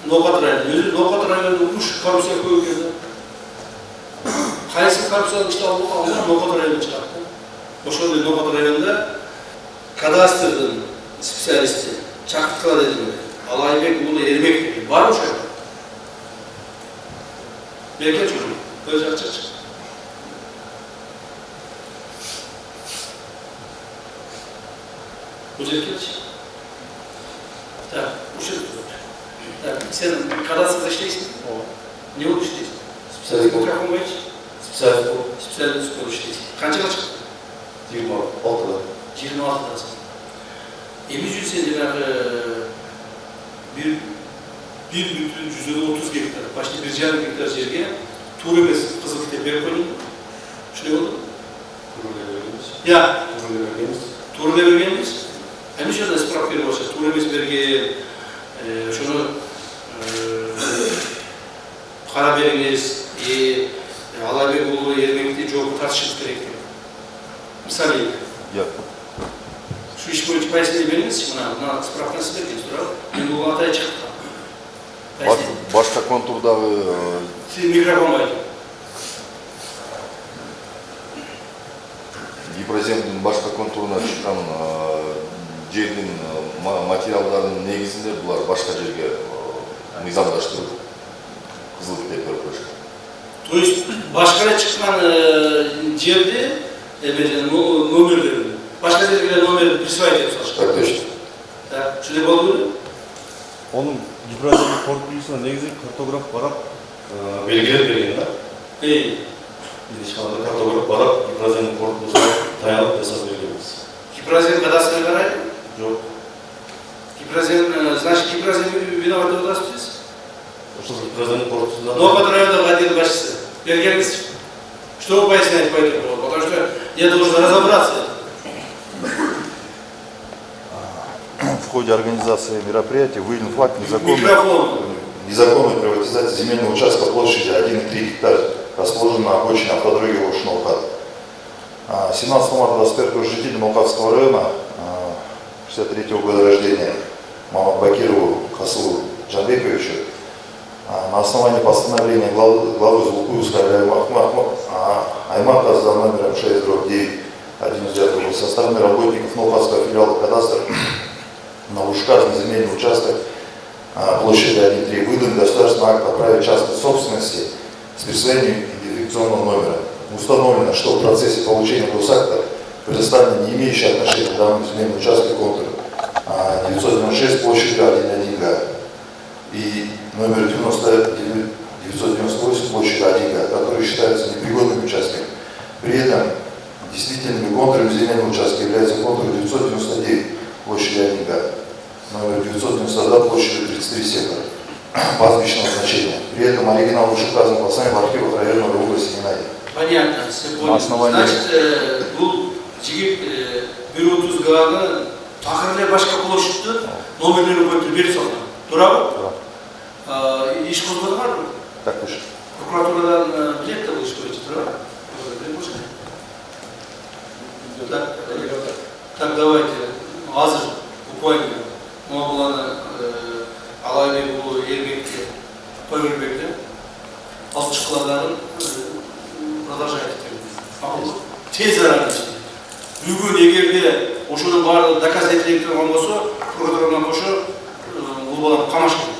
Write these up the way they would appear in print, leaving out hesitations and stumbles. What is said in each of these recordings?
Ноқат районы. Өзі Ноқат районында үш коррупция көп екен. Қайсы коррупцияны іште алған Ноқат районында шығарды. Ошондай Ноқат районында кадастрдың специалисті шақыртқылар еді. Алайбек ұлы Ермек деген бар ошо. Берке чужу. Көз ашчы. Бұл жеркетші. Так, ушел. Так, сен кадастрда иштейсиң? Не болуп иштейсиң? Специалист микрофон койчу. Специалист болуп иштейсиң. Канчага чыктың? 26-да. 26-дасың. Эми үчүн сен жанагы 1,130 гектар, почти 1,5 гектар жерге туура эмес кызыл китеп берип койдуң. Ушундай болду? Туура бергенбиз. Эми ошондой справка берип атышат. Туура эмес берген, ошону кара бериңиз, Алайбек уулу Ермекти жоопко тартышыбыз керек деп. Мисалы. Şu iş boyunca пояснение беріңізші, мына справканы сіз бергенсіз, тура? Мен бұл атай чықты. Башка контурдағы... Микрофон айтып. Гипроземдің башка контурына шыққан жердің материалдарының негізінде бұлар башка жерге мыйзамдаштырып қызыл кітеп беріп қойышты. То есть башкара чыккан жерде номерлерин башка жерге номер присвоить етіп салышты. Так точно. Так, шундай болду? Оның гипроземдик корпусуна негизи картограф барап белгилеп берген да. Биз ешқандай картограф барап гипроземдик корпусуна таянып жасап бергенбиз. Гипрозем кадастрына карайбы? Жок. Гипрозем, значит, гипрозем виноват деп атасыз? Ошол гипроземдик корпусунда. Ноқат райондағы отдел басшысы. Бергенбиз. Что вы поясняете по этому? Потому что я должен разобраться. В ходе организации мероприятия выявлен факт незаконной приватизации земельного участка площадью 1,3 гектара, расположенного на обочине автодороги Ошнохат. 17 марта 21 житель Ноқатского района, 63-го года рождения, Маматбакирову Хасулу Джанбековичу, на основании постановления главы Зулукуевской Аймата за номером 6/9 со стороны работников Ноқатского филиала кадастра на указанный земельный участок площадью 1,3 выдан государственный акт о праве частной собственности с присвоением идентификационного номера. Установлено, что в процессе получения госакта предоставлено не имеющее отношения к данному земельному участку контур 996 площадью 1,1 га и номер 998 площадью 1 га, которые считаются непригодными участками. При этом действительными контурами земельного участка являются контуры 999 площадью 1 га, номер 992 площадью 33 сектора пастбищного значения. При этом оригинал вышеуказан постановлением в архивах районной области не найден. Понятно, все понял. Значит, бұл жігіт 130 ганы тақырлы башқа площадьті номерлерін көтіріп беріп салды. Тура ба? Еш қозғады бар мı? Так точно. Прокуратурадан білет та бұл іш көретші, тура ба? Так, давайте. Азыр, буквально, Мағыланы Алайбек ұлы Ермекте, Пойырбекте, алшықладарын продолжает етеміз. Тез арада іште. Бүгін егерде ошының барлығы доказать етілген болса, прокуратурадан қошы бұл баланы қамаш келді.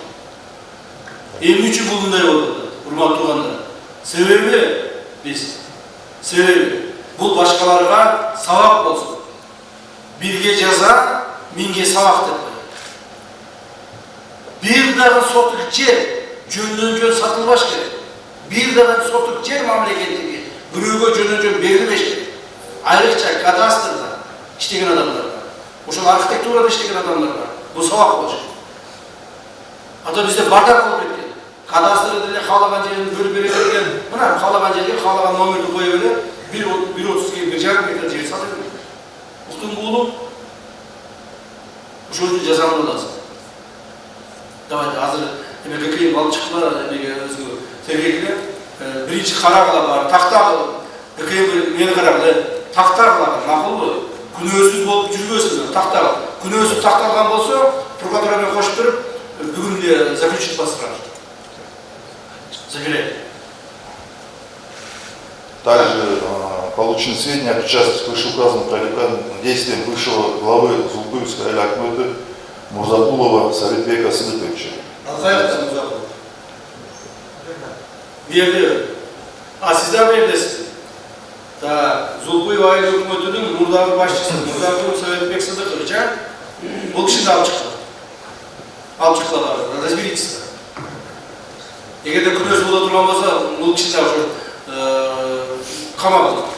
Емі үшін бұлындай болды, ұрмат туғандар. Себебі бұл башқаларға сабақ болсын. Бірге жаза, менге сабақ деп қойды. Bir dağın sotuk жер жөндөн сатылбаш керек. Bir dağın sotuk жер мамлекеттеги бирөөгө жөндөн берилбеш керек. Айрыкча кадастрда иштеген адамдар бар. Ошол архитектурада иштеген адамдар бар. Бул сабак болуш керек. Ата бизде бардак болуп кеткен. Кадастрда деле каалаган жерин бөлүп бере берген. Мына каалаган жерге каалаган номерди кое бере 1,30 ге 1,5 гектар жер сатып берген. Уктун буулуп ошол жазаны аласың. Давайте азыр ККМ алып чыктылар, өзгө тергейлер. Биринчи карагыла бар, тактагы ККМ мени карагыла, тактагыла макулбу? Күнөөсүз болуп жүрбөсүн, тактагы. Күнөөсүз такталган болсо, прокуратура менен кошуп туруп, бүгін заключить бастырады. Забирает. Также получены сведения о причастности к вышеуказанным противоправным действиям бывшего главы Зулпуевской Айли Акмыты Мурзакулова Советбека Сыдыковича. Алхайраттан Мурзакулов. Берді. Сіздер бердесіз. Зулпуев Айли Акмытының мұрдағы басшысы Мурзакулов Советбек Сыдыкович. Бұл кіші алып шықты. Алып шықтылар. Разберитесь. Егерде күнөзі бола тұрған болса, бұл кіші қамап